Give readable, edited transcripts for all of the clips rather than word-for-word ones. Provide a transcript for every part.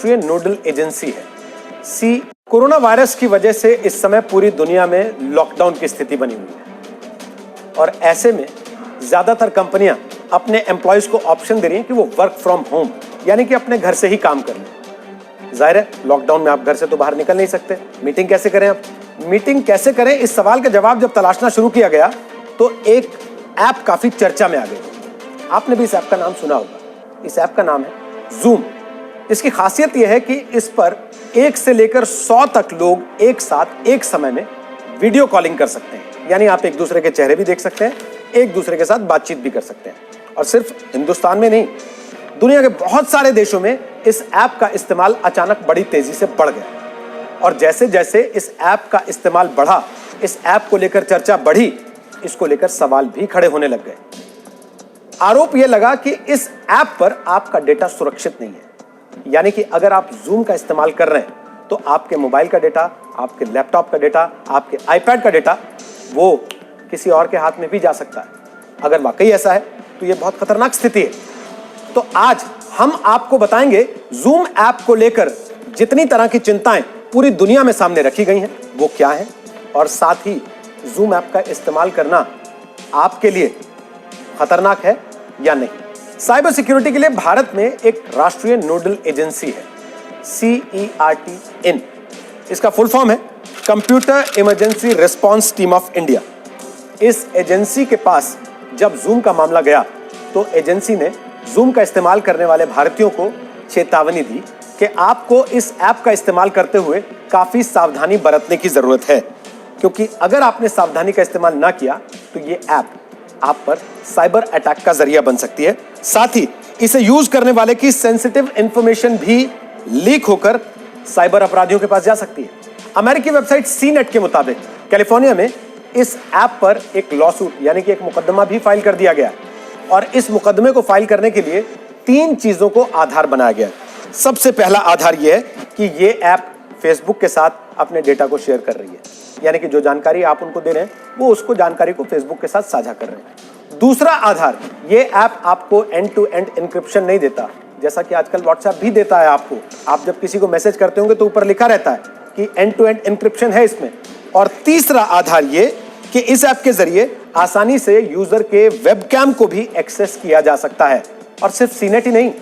राष्ट्रीय nodal agency है। सी corona virus की वजह से इस समय पूरी दुनिया में लॉकडाउन की स्थिति बनी हुई है और ऐसे में ज्यादातर कंपनियां अपने एम्प्लॉयज को ऑप्शन दे रही हैं कि वो वर्क फ्रॉम होम यानी कि अपने घर से ही काम कर लें। जाहिर है लॉकडाउन में आप घर से तो बाहर निकल नहीं सकते, मीटिंग कैसे करें? आप मीटिंग कैसे करें, इस सवाल का जवाब जब तलाशना शुरू किया गया तो एक ऐप काफी चर्चा में आ गई। आपने भी इस ऐप का नाम सुना होगा। इस ऐप का नाम है जूम। इसकी खासियत यह है कि इस पर 1 से लेकर 100 तक लोग एक साथ एक समय में वीडियो कॉलिंग कर सकते हैं, यानी आप एक दूसरे के चेहरे भी देख सकते हैं, एक दूसरे के साथ बातचीत भी कर सकते हैं। और सिर्फ हिंदुस्तान में नहीं, दुनिया के बहुत सारे देशों में इस ऐप का इस्तेमाल अचानक बड़ी तेजी से बढ़ गया और जैसे जैसे इस ऐप का इस्तेमाल बढ़ा, इस ऐप को लेकर चर्चा बढ़ी, इसको लेकर सवाल भी खड़े होने लग गए। आरोप यह लगा कि इस ऐप पर आपका डेटा सुरक्षित नहीं है, यानी कि अगर आप जूम का इस्तेमाल कर रहे हैं तो आपके मोबाइल का डेटा, आपके लैपटॉप का डेटा, आपके आईपैड का डेटा वो किसी और के हाथ में भी जा सकता है। अगर वाकई ऐसा है तो यह बहुत खतरनाक स्थिति है। तो आज हम आपको बताएंगे जूम ऐप को लेकर जितनी तरह की चिंताएं पूरी दुनिया में सामने रखी गई हैं वो क्या है, और साथ ही जूम ऐप का इस्तेमाल करना आपके लिए खतरनाक है या नहीं। साइबर सिक्योरिटी के लिए भारत में एक राष्ट्रीय नोडल एजेंसी है, CERT-IN। इसका फुल फॉर्म है computer emergency response team of India. इस एजेंसी के पास जब जूम का मामला गया तो एजेंसी ने जूम का इस्तेमाल करने वाले भारतीयों को चेतावनी दी कि आपको इस ऐप का इस्तेमाल करते हुए काफी सावधानी बरतने की जरूरत है, क्योंकि अगर आपने सावधानी का इस्तेमाल ना किया तो ये ऐप आप पर साइबर अटैक का जरिया बन सकती है। साथ ही इसे यूज करने वाले की सेंसिटिव इंफॉर्मेशन भी लीक होकर साइबर अपराधियों के पास जा सकती है। अमेरिकी वेबसाइट CNET के मुताबिक कैलिफोर्निया में इस ऐप पर एक लॉसूट यानी कि एक मुकदमा भी फाइल कर दिया गया है और इस मुकदमे को फाइल करने के लिए 3 चीजों को आधार बनाया गया है। सबसे पहला आधार यह है कि यह ऐप फेसबुक के साथ अपने डेटा को शेयर कर रही है, यानी कि जो जानकारी आप उनको दे रहे हैं वो उसको जानकारी को फेसबुक के साथ साझा कर रहे हैं। दूसरा आधार, ये ऐप आपको एंड टू एंड इंक्रिप्शन नहीं देता, जैसा कि आजकल व्हाट्सएप भी देता है आपको। आप जब किसी को मैसेज करते होंगे तो ऊपर लिखा रहता है कि एंड टू एंड इंक्रिप्शन है इसमें। और तीसरा आधार ये कि इस ऐप के जरिए आसानी से यूजर के वेबकैम को भी एक्सेस किया जा सकता है। और सिर्फ CNET ही नहीं,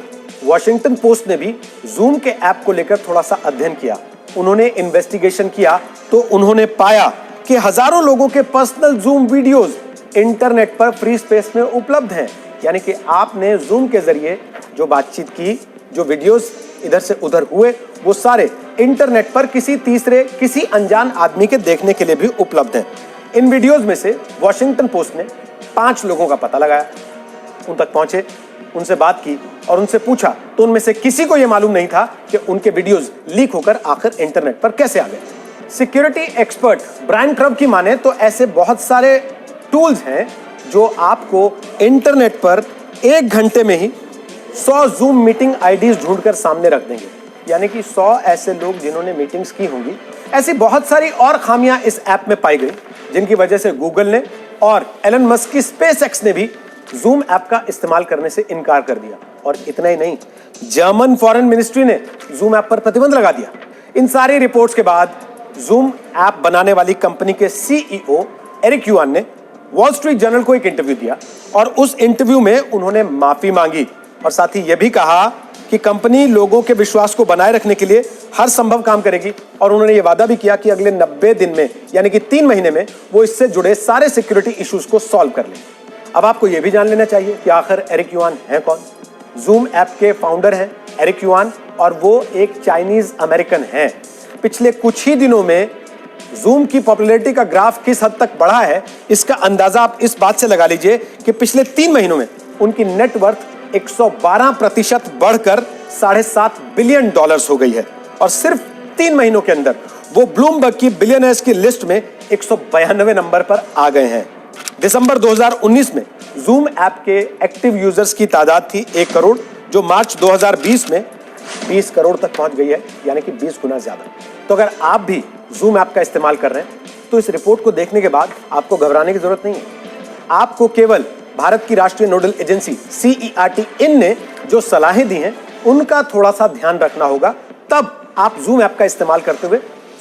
वॉशिंगटन पोस्ट ने भी जूम के ऐप को लेकर थोड़ा सा अध्ययन किया। उन्होंने इन्वेस्टिगेशन किया तो उन्होंने पाया कि हजारों लोगों के पर्सनल जूम वीडियोस इंटरनेट पर फ्री स्पेस में उपलब्ध हैं, यानी कि आपने जूम के जरिए जो बातचीत की, जो वीडियोस इधर से उधर हुए, वो सारे इंटरनेट पर किसी अनजान आदमी के देखने के लिए भी उपलब्ध हैं। इन वीडियोस में से वॉशिंगटन पोस्ट ने 5 लोगों का पता लगाया, उन तक पहुंचे, उनसे बात की और उनसे पूछा तो उनमें से किसी को यह मालूम नहीं था कि उनके वीडियोस लीक होकर आखिर इंटरनेट पर कैसे आ गए। सिक्योरिटी एक्सपर्ट ब्रायन ट्रब की माने तो ऐसे बहुत सारे टूल्स हैं जो आपको इंटरनेट पर 1 घंटे में ही 100 जूम मीटिंग आईडीज ढूंढकर सामने रख देंगे, यानी कि 100 ऐसे लोग जिन्होंने मीटिंग्स की होंगी। ऐसी बहुत सारी और खामियां इस ऐप में पाई गई जिनकी वजह से गूगल ने और एलन मस्क की SpaceX ने भी जूम ऐप का इस्तेमाल करने से इनकार कर दिया। और इतना ही नहीं, जर्मन फॉरेन मिनिस्ट्री ने जूम ऐप पर प्रतिबंध लगा दिया। इन सारी रिपोर्ट्स के बाद जूम ऐप बनाने वाली कंपनी के CEO एरिक युआन ने वॉल स्ट्रीट जर्नल को एक इंटरव्यू दिया और उस इंटरव्यू में उन्होंने माफी मांगी और साथ ही यह भी कहा कि कंपनी लोगों के विश्वास को बनाए रखने के लिए हर संभव काम करेगी। और उन्होंने यह वादा भी किया कि अगले 90 दिन में यानी कि 3 महीने में वो इससे जुड़े सारे सिक्योरिटी इश्यूज को सॉल्व कर लेंगे। अब आपको यह भी जान लेना चाहिए कि आखिर एरिक युआन है कौन। जूम ऐप के फाउंडर हैं एरिक युआन और वो एक चाइनीज अमेरिकन हैं। पिछले कुछ ही दिनों में जूम की पॉपुलैरिटी का ग्राफ किस हद तक बढ़ा है इसका अंदाजा आप इस बात से लगा लीजिए कि पिछले 3 महीनों में उनकी नेटवर्थ 112% बढ़कर $7.5 बिलियन हो गई है और सिर्फ 3 महीनों के अंदर वो ब्लूमबर्ग की बिलियनर्स की लिस्ट में 192 नंबर पर आ गए हैं। दिसंबर 2019 में जूम ऐप के एक्टिव यूजर्स की तादाद थी 1 करोड़, जो मार्च 2020 में 20 करोड़ तक पहुंच गई है, यानी कि 20 गुना ज्यादा। तो अगर आप भी जूम ऐप का इस्तेमाल कर रहे हैं तो इस रिपोर्ट को देखने के बाद आपको घबराने की जरूरत नहीं है। आपको केवल भारत की राष्ट्रीय नोडल एजेंसी CERT-IN ने जो सलाहें दी हैं उनका थोड़ा सा ध्यान रखना होगा तब आप जूम ऐप का इस्तेमाल करते हुए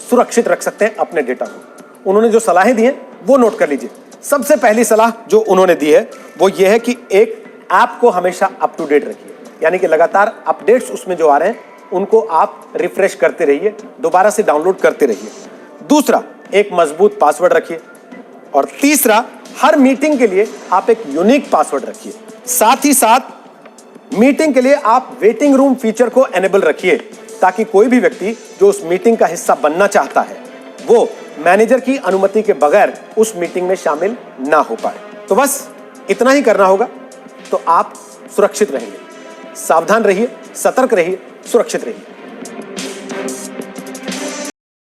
सुरक्षित रख सकते हैं अपने डेटा को। उन्होंने जो सलाहें दी हैं वो नोट कर लीजिए। सबसे पहली सलाह जो उन्होंने दी है वो ये है कि एक ऐप को हमेशा अप टू डेट रखिए, यानी कि लगातार अपडेट्स उसमें जो आ रहे हैं उनको आप रिफ्रेश करते रहिए, दोबारा से डाउनलोड करते रहिए। दूसरा, एक मजबूत पासवर्ड रखिए। और तीसरा, हर मीटिंग के लिए आप एक यूनिक पासवर्ड रखिए। साथ ही साथ मीटिंग के लिए आप वेटिंग रूम फीचर को एनेबल रखिए, ताकि कोई भी व्यक्ति जो उस मीटिंग का हिस्सा बनना चाहता है वो मैनेजर की अनुमति के बगैर उस मीटिंग में शामिल ना हो पाए। तो बस इतना ही करना होगा तो आप सुरक्षित रहेंगे। सावधान रहिए, सतर्क रहिए, सुरक्षित रहिए।